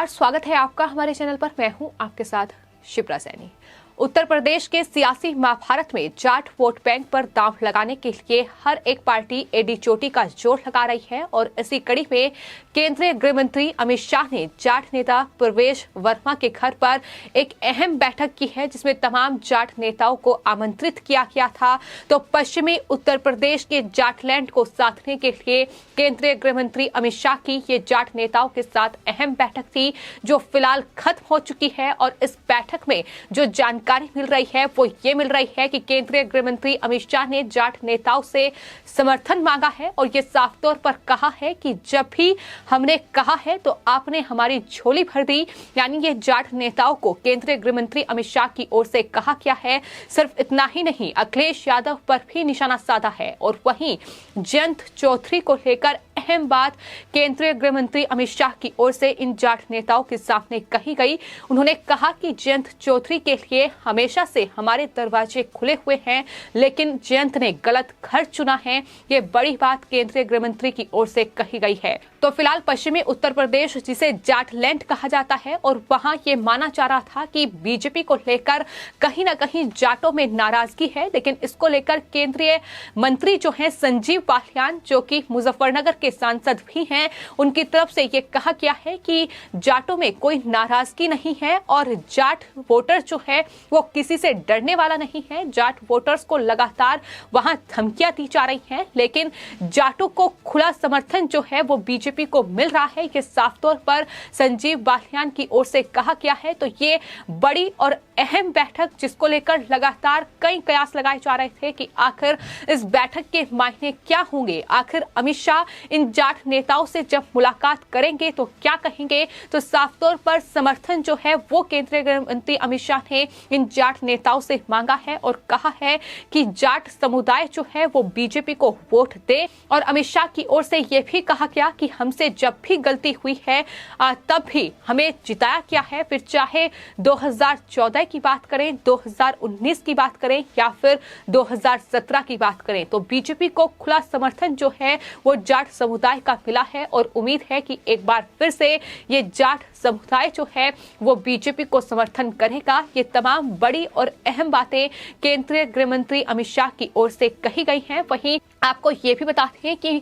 नमस्कार, स्वागत है आपका हमारे चैनल पर। मैं हूं आपके साथ शिप्रा सैनी। उत्तर प्रदेश के सियासी महाभारत में जाट वोट बैंक पर दांव लगाने के लिए हर एक पार्टी एडी चोटी का जोर लगा रही है और इसी कड़ी में केंद्रीय गृह मंत्री अमित शाह ने जाट नेता प्रवेश वर्मा के घर पर एक अहम बैठक की है, जिसमें तमाम जाट नेताओं को आमंत्रित किया गया था। तो पश्चिमी उत्तर प्रदेश के जाटलैंड को साधने के लिए केंद्रीय गृह मंत्री अमित शाह की ये जाट नेताओं के साथ अहम बैठक थी, जो फिलहाल खत्म हो चुकी है। और इस बैठक में जो जानकारी मिल रही है वो ये मिल रही है कि केंद्रीय गृह मंत्री अमित शाह ने जाट नेताओं से समर्थन मांगा है और ये साफ तौर पर कहा है कि जब भी हमने कहा है तो आपने हमारी झोली भर दी। यानी ये जाट नेताओं को केंद्रीय गृह मंत्री अमित शाह की ओर से कहा गया है। सिर्फ इतना ही नहीं, अखिलेश यादव पर भी निशाना साधा है। और वहीं जयंत चौधरी को लेकर अहम बात केंद्रीय गृह मंत्री अमित शाह की ओर से इन जाट नेताओं के सामने कही गई। उन्होंने कहा कि जयंत चौधरी के लिए हमेशा से हमारे दरवाजे खुले हुए हैं, लेकिन जयंत ने गलत घर चुना है। ये बड़ी बात केंद्रीय गृह मंत्री की ओर से कही गई है। तो फिलहाल पश्चिमी उत्तर प्रदेश, जिसे जाटलैंड कहा जाता है, और वहां ये माना जा रहा था कि बीजेपी को लेकर कहीं ना कहीं जाटों में नाराजगी है, लेकिन इसको लेकर केंद्रीय मंत्री जो हैं संजीव बालियान, जो कि मुजफ्फरनगर के सांसद भी हैं, उनकी तरफ से ये कहा गया है कि जाटों में कोई नाराजगी नहीं है और जाट वोटर जो है वो किसी से डरने वाला नहीं है। जाट वोटर्स को लगातार वहां धमकियां दी जा रही हैं, लेकिन जाटों को खुला समर्थन जो है वो बीजेपी को मिल रहा है। ये साफ तौर पर संजीव बालियान की ओर से कहा गया है। तो ये बड़ी और अहम बैठक, जिसको लेकर लगातार कई कयास लगाए जा रहे थे कि आखिर इस बैठक के मायने क्या होंगे, आखिर अमित शाह इन जाट नेताओं से जब मुलाकात करेंगे तो क्या कहेंगे। तो साफ तौर पर समर्थन जो है वो केंद्रीय गृह मंत्री अमित शाह ने इन जाट नेताओं से मांगा है और कहा है कि जाट समुदाय जो है वो बीजेपी को वोट दे। और अमित शाह की ओर से यह भी कहा गया कि हमसे जब भी गलती हुई है तब भी हमें जिताया गया है, फिर चाहे 2014 की बात करें, 2019 की बात करें या फिर 2017 की बात करें, तो बीजेपी को खुला समर्थन जो है वो जाट समुदाय का मिला है। और उम्मीद है कि एक बार फिर से ये जाट समुदाय जो है वो बीजेपी को समर्थन करेगा। ये तमाम बड़ी और अहम बातें केंद्रीय गृह मंत्री अमित शाह की ओर से कही गई हैं। वहीं आपको ये भी बताते हैं कि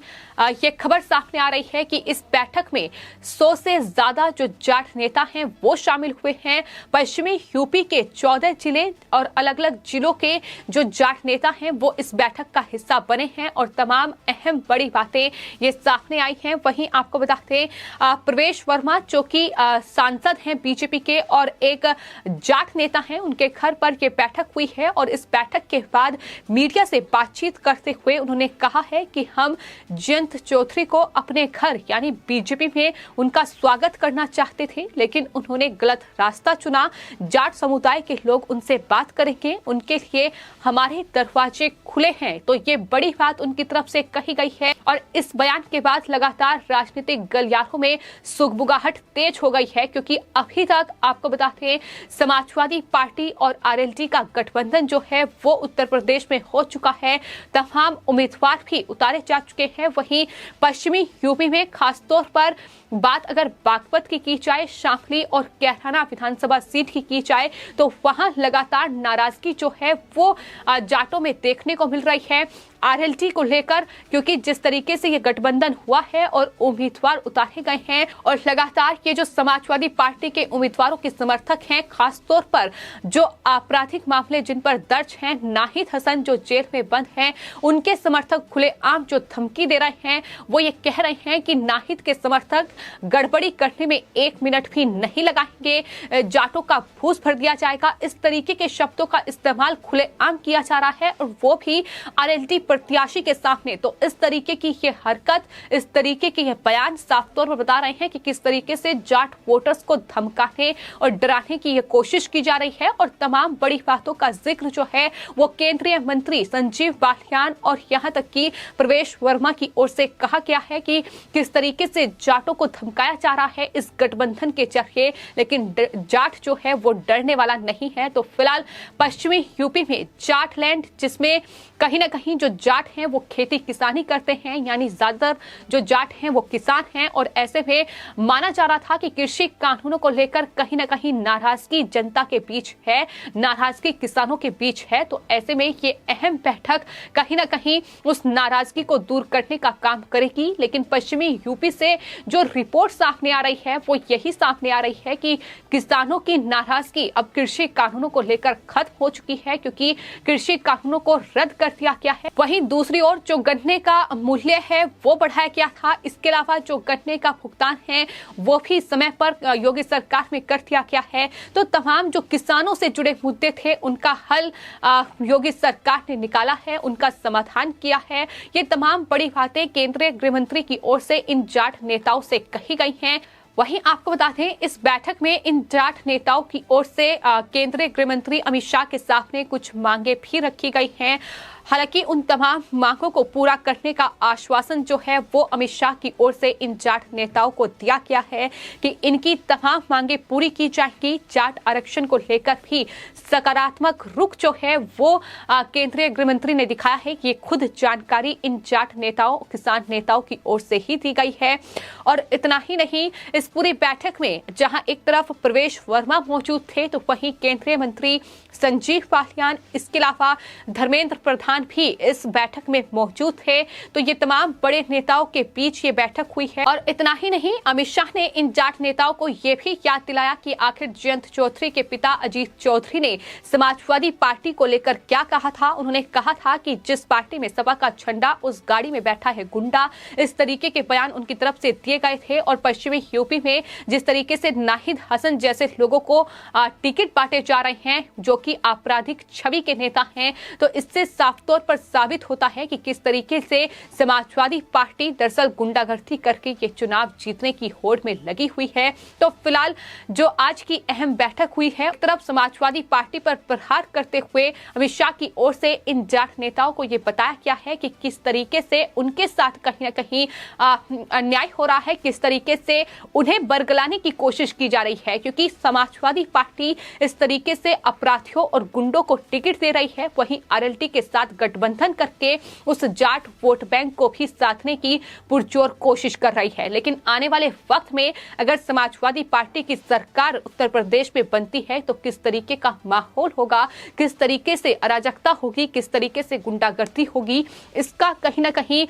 ये खबर सामने आ रही है कि इस बैठक में 100 से ज्यादा जो जाट नेता हैं वो शामिल हुए हैं। पश्चिमी यूपी के 14 जिले और अलग अलग जिलों के जो जाट नेता हैं वो इस बैठक का हिस्सा बने हैं और तमाम अहम बड़ी बातें ये सामने आई हैं। वहीं आपको बताते हैं प्रवेश वर्मा, जो कि सांसद हैं बीजेपी के और एक जाट नेता हैं, उनके घर पर यह बैठक हुई है। और इस बैठक के बाद मीडिया से बातचीत करते हुए उन्होंने कहा है कि हम जयंत चौधरी को अपने घर यानी बीजेपी में उनका स्वागत करना चाहते थे, लेकिन उन्होंने गलत रास्ता चुना। जाट समुदाय के लोग उनसे बात करेंगे, उनके लिए हमारे दरवाजे खुले हैं। तो ये बड़ी बात उनकी तरफ से कही गई है। और इस बयान के बाद लगातार राजनीतिक गलियारों में सुगबुगाहट तेज हो गई है, क्योंकि अभी तक आपको बताते हैं समाजवादी पार्टी और आरएलडी का गठबंधन जो है वो उत्तर प्रदेश में हो चुका है। तमाम उम्मीदवार भी उतारे जा चुके हैं। वहीं पश्चिमी यूपी में खासतौर पर बात अगर बागपत की जाए, शामली और कैराना विधानसभा सीट की जाए, तो वहां लगातार नाराजगी जो है वो जाटों में देखने को मिल रही है आरएलडी को लेकर, क्योंकि जिस तरीके से ये गठबंधन हुआ है और उम्मीदवार उतारे गए हैं और लगातार ये जो समाजवादी पार्टी के उम्मीदवारों के समर्थक हैं, खासतौर पर जो आपराधिक मामले जिन पर दर्ज हैं, नाहिद हसन जो जेल में बंद हैं, उनके समर्थक खुलेआम जो धमकी दे रहे हैं, वो ये कह रहे हैं कि नाहिद के समर्थक गड़बड़ी करने में 1 मिनट भी नहीं लगाएंगे, जाटों का भूस भर दिया जाएगा। इस तरीके के शब्दों का इस्तेमाल खुलेआम किया जा रहा है और वो भी आरएलडी प्रत्याशी के सामने। तो इस तरीके की ये हरकत, इस तरीके के ये बयान साफ तौर पर बता रहे हैं कि किस तरीके से जाट वोटर्स को धमकाने और डराने की ये कोशिश की जा रही है। और तमाम बड़ी बातों का जिक्र जो है वो केंद्रीय मंत्री संजीव बालियान और यहाँ तक कि प्रवेश वर्मा की ओर से कहा गया है कि किस तरीके से जाटों को धमकाया जा रहा है इस गठबंधन के जरिए, लेकिन जाट जो है वो डरने वाला नहीं है। तो फिलहाल पश्चिमी यूपी में जाटलैंड, जिसमें कहीं ना कहीं जो जाट हैं वो खेती किसानी करते हैं, यानी ज्यादातर जो जाट हैं वो किसान हैं। और ऐसे में माना जा रहा था कि कृषि कानूनों को लेकर कहीं ना कहीं नाराजगी जनता के बीच है, नाराजगी किसानों के बीच है। तो ऐसे में ये अहम बैठक कहीं ना कहीं उस नाराजगी को दूर करने का काम करेगी। लेकिन पश्चिमी यूपी से जो रिपोर्ट सामने आ रही है वो यही सामने आ रही है कि किसानों की नाराजगी अब कृषि कानूनों को लेकर खत्म हो चुकी है, क्योंकि कृषि कानूनों को रद्द कर दिया गया है। वहीं दूसरी ओर जो गन्ने का मूल्य है वो बढ़ाया गया था। इसके अलावा जो गन्ने का भुगतान है वो भी समय पर योगी सरकार में कर दिया गया है। तो तमाम जो किसानों से जुड़े मुद्दे थे उनका हल योगी सरकार ने निकाला है, उनका समाधान किया है। ये तमाम बड़ी बातें केंद्रीय गृह मंत्री की ओर से इन जाट नेताओं से कही गई हैं। वहीं आपको बता दें, इस बैठक में इन जाट नेताओं की ओर से केंद्रीय गृह मंत्री अमित शाह के सामने कुछ मांगे भी रखी गई हैं। हालांकि उन तमाम मांगों को पूरा करने का आश्वासन जो है वो अमित शाह की ओर से इन जाट नेताओं को दिया गया है कि इनकी तमाम मांगे पूरी की जाएंगी। जाट आरक्षण को लेकर भी सकारात्मक रुख जो है वो केंद्रीय गृह मंत्री ने दिखाया है। ये खुद जानकारी इन जाट नेताओं, किसान नेताओं की ओर से ही दी गई है। और इतना ही नहीं, इस पूरी बैठक में जहां एक तरफ प्रवेश वर्मा मौजूद थे तो वहीं केंद्रीय मंत्री संजीव बालियान, इसके अलावा धर्मेंद्र प्रधान भी इस बैठक में मौजूद थे। तो ये तमाम बड़े नेताओं के बीच ये बैठक हुई है। और इतना ही नहीं, अमित शाह ने इन जाट नेताओं को ये भी याद दिलाया कि आखिर जयंत चौधरी के पिता अजीत चौधरी ने समाजवादी पार्टी को लेकर क्या कहा था। उन्होंने कहा था कि जिस पार्टी में सपा का झंडा उस गाड़ी में बैठा है गुंडा। इस तरीके के बयान उनकी तरफ से दिए गए थे। और पश्चिमी यूपी में जिस तरीके से नाहिद हसन जैसे लोगों को टिकट बांटे जा रहे हैं जो कि आपराधिक छवि के नेता हैं, तो इससे साफ तौर पर साबित होता है कि किस तरीके से समाजवादी पार्टी दरअसल गुंडागर्दी करके ये चुनाव जीतने की होड़ में लगी हुई है। तो फिलहाल जो आज की अहम बैठक हुई है, एक तरफ समाजवादी पार्टी पर प्रहार करते हुए अमित शाह की ओर से इन जाट नेताओं को ये बताया गया है कि किस तरीके से उनके साथ कहीं ना कहीं अन्याय हो रहा है, किस तरीके से उन्हें बरगलाने की कोशिश की जा रही है। क्योंकि समाजवादी पार्टी इस तरीके से अपराधियों और गुंडों को टिकट दे रही है, वहीं आरएलडी के साथ गठबंधन करके उस जाट वोट बैंक को भी साधने की पुरजोर कोशिश कर रही है। लेकिन आने वाले वक्त में अगर समाजवादी पार्टी की सरकार उत्तर प्रदेश में बनती है तो किस तरीके का माहौल होगा, किस तरीके से अराजकता होगी, किस तरीके से गुंडागर्दी होगी, इसका कहीं ना कहीं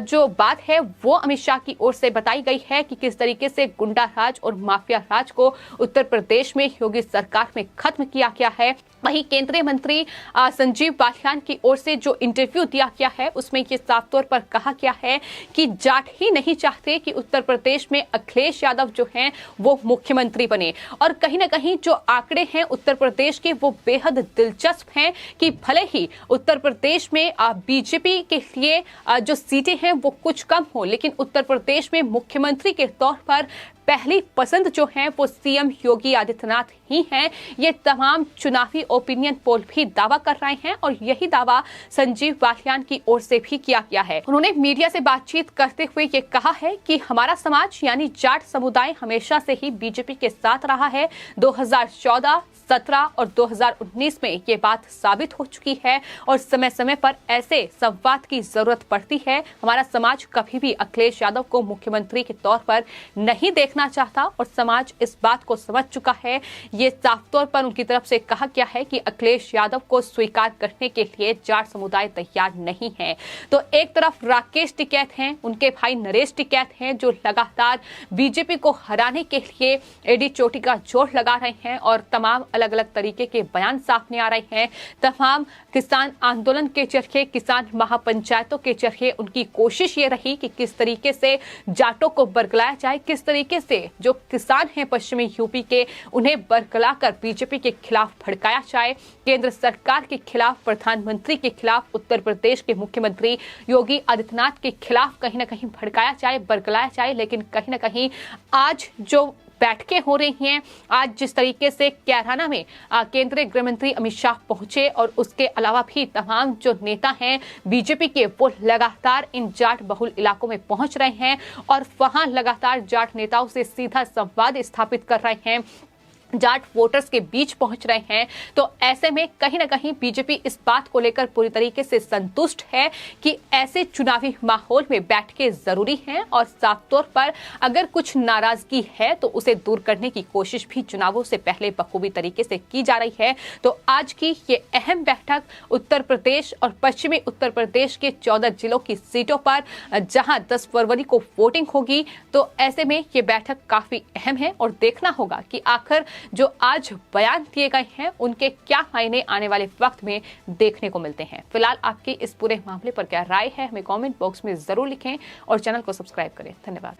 जो बात है वो अमित शाह की ओर से बताई गई है कि किस तरीके से गुंडा राज और माफिया राज को उत्तर प्रदेश में योगी सरकार में खत्म किया गया है। वहीं केंद्रीय मंत्री संजीव बालियान की ओर से जो इंटरव्यू दिया गया है उसमें ये साफ तौर पर कहा गया है कि जाट ही नहीं चाहते कि उत्तर प्रदेश में अखिलेश यादव जो हैं वो मुख्यमंत्री बने। और कहीं ना कहीं जो आंकड़े हैं उत्तर प्रदेश के वो बेहद दिलचस्प हैं कि भले ही उत्तर प्रदेश में बीजेपी के लिए जो सीटें हैं वो कुछ कम हो, लेकिन उत्तर प्रदेश में मुख्यमंत्री के तौर पर पहली पसंद जो है वो सीएम योगी आदित्यनाथ ही हैं। ये तमाम चुनावी ओपिनियन पोल भी दावा कर रहे हैं और यही दावा संजीव बालियान की ओर से भी किया गया है। उन्होंने मीडिया से बातचीत करते हुए ये कहा है कि हमारा समाज यानी जाट समुदाय हमेशा से ही बीजेपी के साथ रहा है। 2014, 17 और 2019 में ये बात साबित हो चुकी है और समय समय पर ऐसे संवाद की जरूरत पड़ती है। हमारा समाज कभी भी अखिलेश यादव को मुख्यमंत्री के तौर पर नहीं देखना चाहता और समाज इस बात को समझ चुका है। ये साफ तौर पर उनकी तरफ से कहा गया है कि अखिलेश यादव को स्वीकार करने के लिए जाट समुदाय तैयार नहीं है। तो एक तरफ राकेश टिकैत हैं, उनके भाई नरेश टिकैत हैं जो लगातार बीजेपी को हराने के लिए एडी चोटी का जोर लगा रहे हैं और तमाम अलग अलग तरीके के बयान सामने आ रहे हैं। तमाम किसान आंदोलन के जरिए, किसान महापंचायतों के जरिए उनकी कोशिश ये रही कि किस तरीके से जाटों को बरगलाया जाए, किस तरीके से जो किसान हैं पश्चिमी यूपी के उन्हें बरगलाकर बीजेपी के खिलाफ भड़काया जाए, केंद्र सरकार के खिलाफ, प्रधानमंत्री के खिलाफ, उत्तर प्रदेश के मुख्यमंत्री योगी आदित्यनाथ के खिलाफ कहीं ना कहीं भड़काया जाए, बरगलाया जाए। लेकिन कहीं ना कहीं आज जो बैठकें हो रही हैं, आज जिस तरीके से कैराना में केंद्रीय गृह मंत्री अमित शाह पहुंचे और उसके अलावा भी तमाम जो नेता हैं बीजेपी के वो लगातार इन जाट बहुल इलाकों में पहुंच रहे हैं और वहां लगातार जाट नेताओं से सीधा संवाद स्थापित कर रहे हैं। जाट वोटर्स के बीच पहुंच रहे हैं, तो ऐसे में कहीं ना कहीं बीजेपी इस बात को लेकर पूरी तरीके से संतुष्ट है कि ऐसे चुनावी माहौल में बैठकें जरूरी हैं और साफ तौर पर अगर कुछ नाराजगी है तो उसे दूर करने की कोशिश भी चुनावों से पहले बखूबी तरीके से की जा रही है। तो आज की ये अहम बैठक उत्तर प्रदेश और पश्चिमी उत्तर प्रदेश के 14 जिलों की सीटों पर, जहां 10 फरवरी को वोटिंग होगी, तो ऐसे में ये बैठक काफी अहम है और देखना होगा कि आखिर जो आज बयान दिए गए हैं उनके क्या मायने आने वाले वक्त में देखने को मिलते हैं। फिलहाल आपकी इस पूरे मामले पर क्या राय है, हमें कमेंट बॉक्स में जरूर लिखें और चैनल को सब्सक्राइब करें। धन्यवाद।